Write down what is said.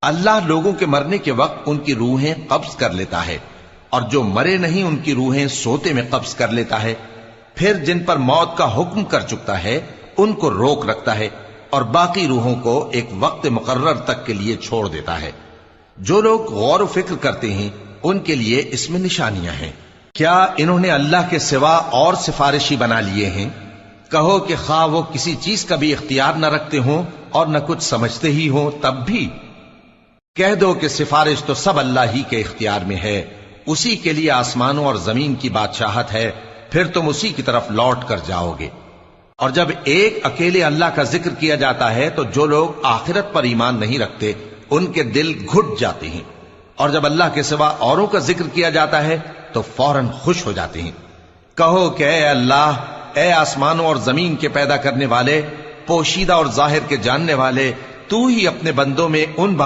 اللہ لوگوں کے مرنے کے وقت ان کی روحیں قبض کر لیتا ہے، اور جو مرے نہیں ان کی روحیں سوتے میں قبض کر لیتا ہے، پھر جن پر موت کا حکم کر چکتا ہے ان کو روک رکھتا ہے، اور باقی روحوں کو ایک وقت مقرر تک کے لیے چھوڑ دیتا ہے۔ جو لوگ غور و فکر کرتے ہیں ان کے لیے اس میں نشانیاں ہیں۔ کیا انہوں نے اللہ کے سوا اور سفارشی بنا لیے ہیں؟ کہو کہ خواہ وہ کسی چیز کا بھی اختیار نہ رکھتے ہوں اور نہ کچھ سمجھتے ہی ہوں تب بھی کہہ دو کہ سفارش تو سب اللہ ہی کے اختیار میں ہے، اسی کے لیے آسمانوں اور زمین کی بادشاہت ہے، پھر تم اسی کی طرف لوٹ کر جاؤ گے۔ اور جب ایک اکیلے اللہ کا ذکر کیا جاتا ہے تو جو لوگ آخرت پر ایمان نہیں رکھتے ان کے دل گھٹ جاتے ہیں، اور جب اللہ کے سوا اوروں کا ذکر کیا جاتا ہے تو فوراً خوش ہو جاتے ہیں۔ کہو کہ اے اللہ، اے آسمانوں اور زمین کے پیدا کرنے والے، پوشیدہ اور ظاہر کے جاننے والے، تو ہی اپنے بندوں میں ان